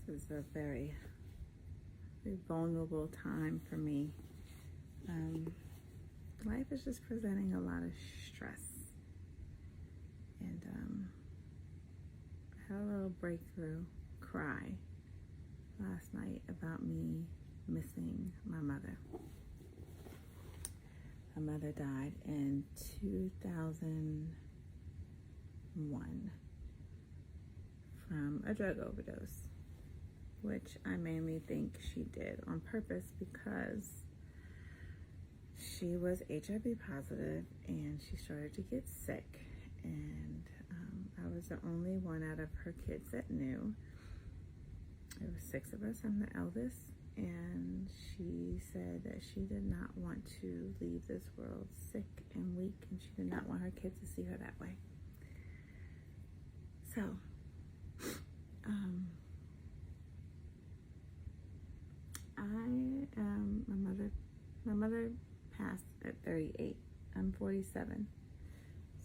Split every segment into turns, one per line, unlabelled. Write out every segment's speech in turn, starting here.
This is a very, very vulnerable time for me. Life is just presenting a lot of stress. And I had a little breakthrough cry last night about me missing my mother. My mother died in 2001 from a drug overdose, which I mainly think she did on purpose because she was HIV positive and she started to get sick, and I was the only one out of her kids that knew. There were 6 of us. I'm the eldest, and she said that she did not want to leave this world sick and weak, and she did not want her kids to see her that way. So my mother passed at 38. I'm 47.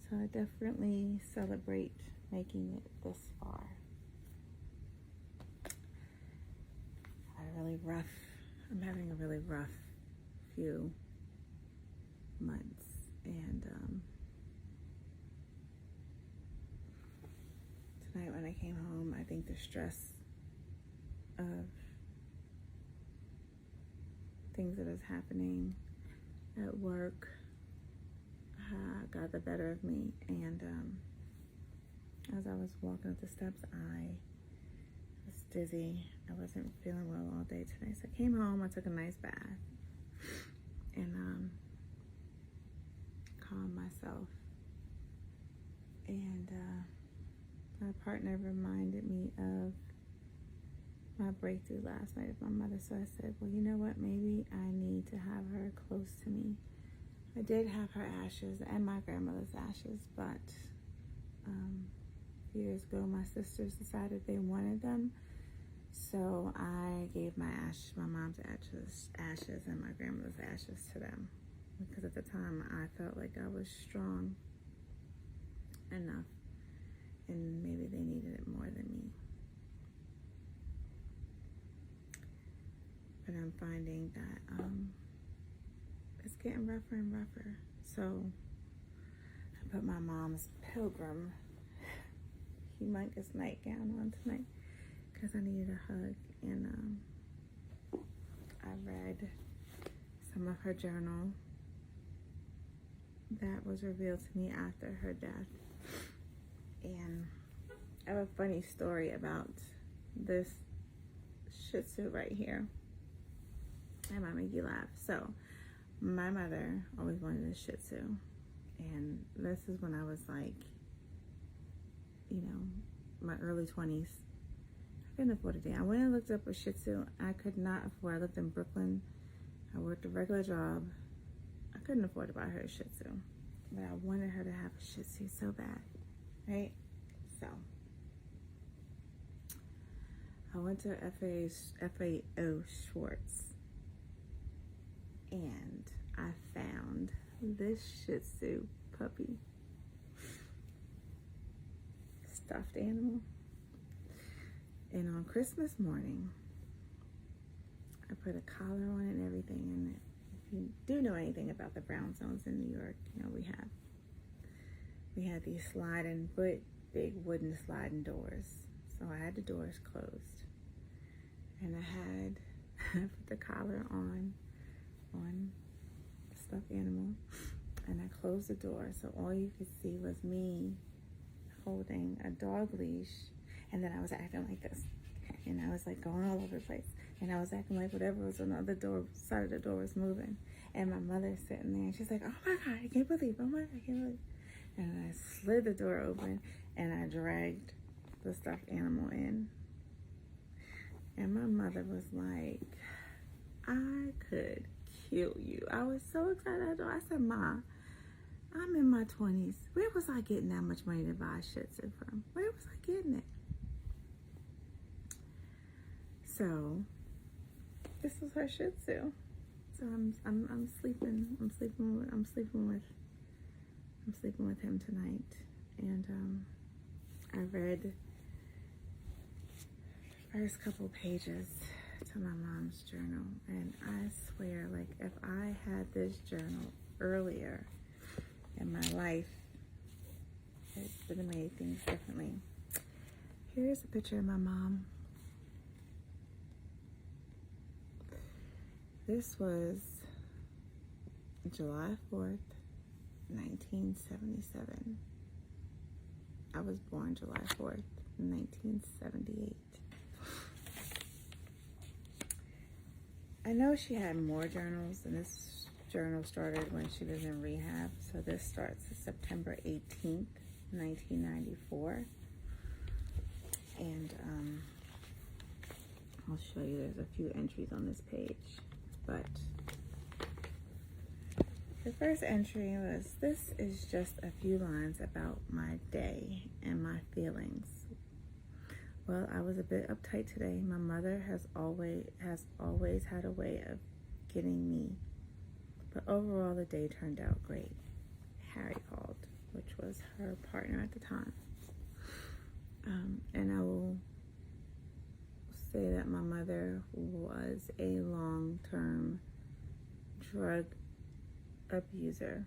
So I definitely celebrate making it this far. I'm having a really rough few months, and tonight when I came home, I think the stress of things that is happening at work got the better of me, and as I was walking up the steps, I was dizzy. I wasn't feeling well all day today, so I came home, I took a nice bath, and calmed myself, and my partner reminded me of my breakthrough last night with my mother, so I said, well, you know what, maybe I need to have her close to me. I did have her ashes and my grandmother's ashes, but years ago my sisters decided they wanted them, so I gave my mom's ashes and my grandmother's ashes to them, because at the time I felt like I was strong enough, and maybe they needed it more than me. But I'm finding that it's getting rougher and rougher. So I put my mom's pilgrim humongous nightgown on tonight because I needed a hug, and I read some of her journal that was revealed to me after her death. And I have a funny story about this Shih Tzu right here. It might make you laugh. So my mother always wanted a Shih Tzu, and this is when I was like, my early 20s. I couldn't afford it. I went and looked up a Shih Tzu. I could not afford. I lived in Brooklyn. I worked a regular job. I couldn't afford to buy her a Shih Tzu, but I wanted her to have a Shih Tzu so bad, right? So I went to FAO Schwartz, and I found this Shih Tzu puppy, stuffed animal. And on Christmas morning, I put a collar on it and everything. And if you do know anything about the brown zones in New York, we had these big wooden sliding doors. So I had the doors closed, and I put the collar on the stuffed animal, and I closed the door, so all you could see was me holding a dog leash, and then I was acting like this, and I was like going all over the place, and I was acting like whatever was on the other side of the door was moving, and my mother's sitting there, and she's like, oh my God, I can't believe, oh my God, I can't believe. And I slid the door open, and I dragged the stuffed animal in, and my mother was like, I could kill you. I was so excited. I said, Ma, I'm in my 20s. Where was I getting that much money to buy a Shih Tzu from? Where was I getting it? So this was her Shih Tzu. So I'm sleeping with him tonight, and I read first couple pages to my mom's journal, and I swear, like, if I had this journal earlier in my life, it would have made things differently. Here's a picture of my mom. This was July 4th, 1977. I was born July 4th, 1978. I know she had more journals, and this journal started when she was in rehab. So this starts September 18th, 1994. And I'll show you, there's a few entries on this page. But the first entry was, "This is just a few lines about my day and my feelings. Well, I was a bit uptight today. My mother has always had a way of getting me. But overall, the day turned out great. Harry called," which was her partner at the time. And I will say that my mother was a long-term drug abuser.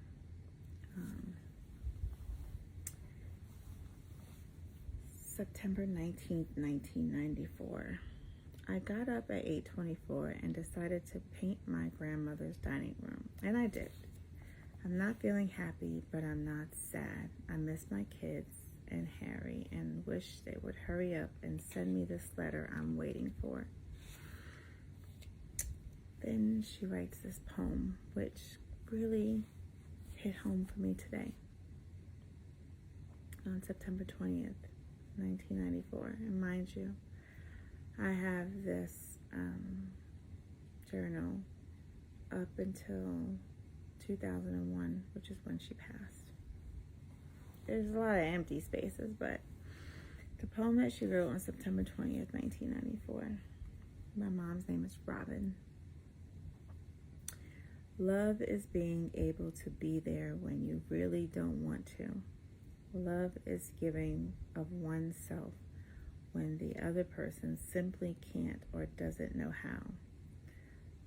September 19th, 1994. I got up at 8:24 and decided to paint my grandmother's dining room, and I did. I'm not feeling happy, but I'm not sad. I miss my kids and Harry and wish they would hurry up and send me this letter I'm waiting for. Then she writes this poem, which really hit home for me today. On September 20th, 1994. And mind you, I have this journal up until 2001, which is when she passed. There's a lot of empty spaces, but the poem that she wrote on September 20th, 1994, my mom's name is Robin. Love is being able to be there when you really don't want to. Love is giving of oneself when the other person simply can't or doesn't know how.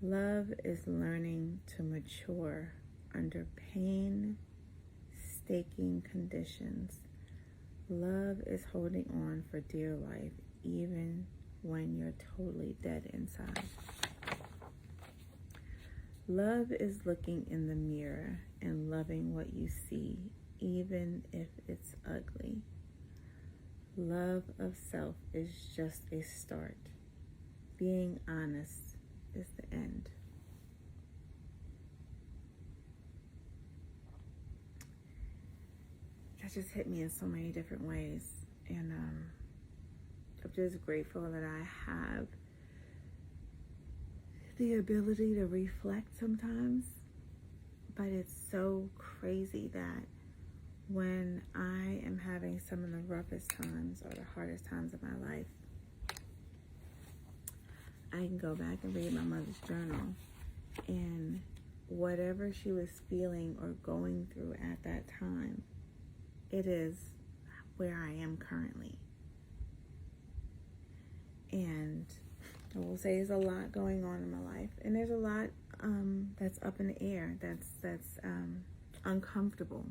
Love is learning to mature under painstaking conditions. Love is holding on for dear life even when you're totally dead inside. Love is looking in the mirror and loving what you see, even if it's ugly. Love of self is just a start. Being honest is the end. That just hit me in so many different ways. And I'm just grateful that I have the ability to reflect sometimes. But it's so crazy that when I am having some of the roughest times or the hardest times of my life, I can go back and read my mother's journal, and whatever she was feeling or going through at that time, it is where I am currently. And I will say there's a lot going on in my life, and there's a lot that's up in the air, that's uncomfortable.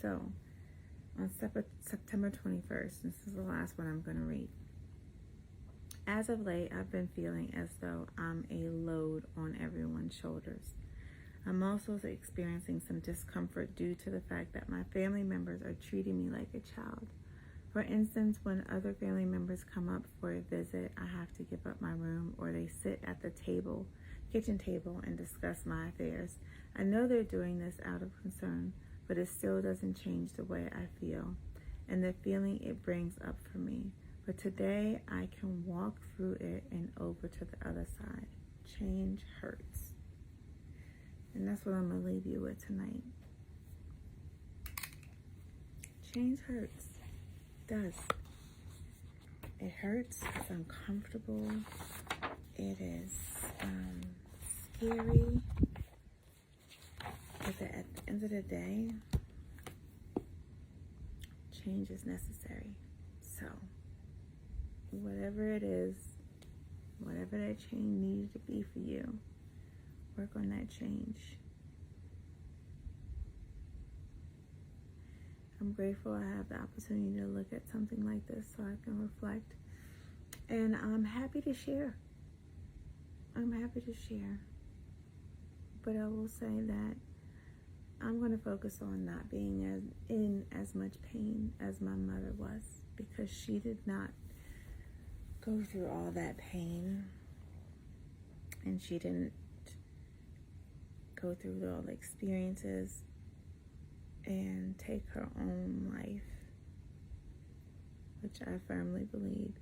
So, on September 21st, this is the last one I'm going to read. As of late, I've been feeling as though I'm a load on everyone's shoulders. I'm also experiencing some discomfort due to the fact that my family members are treating me like a child. For instance, when other family members come up for a visit, I have to give up my room, or they sit at the kitchen table, and discuss my affairs. I know they're doing this out of concern, but it still doesn't change the way I feel and the feeling it brings up for me. But today I can walk through it and over to the other side. Change hurts. And that's what I'm going to leave you with tonight. Change hurts. It does. It hurts. It's uncomfortable. It is scary. But at the end of the day, change is necessary. So, whatever it is whatever that change needed to be for you, work on that change. I'm grateful I have the opportunity to look at something like this so I can reflect. And I'm happy to share. I'm happy to share. But I will say that I'm going to focus on not being in as much pain as my mother was, because she did not go through all that pain, and she didn't go through all the experiences and take her own life, which I firmly believe.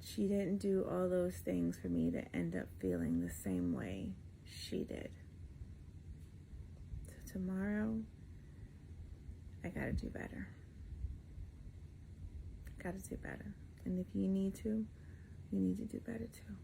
She didn't do all those things for me to end up feeling the same way she did. So tomorrow, I gotta do better. Gotta do better. And if you need to do better too.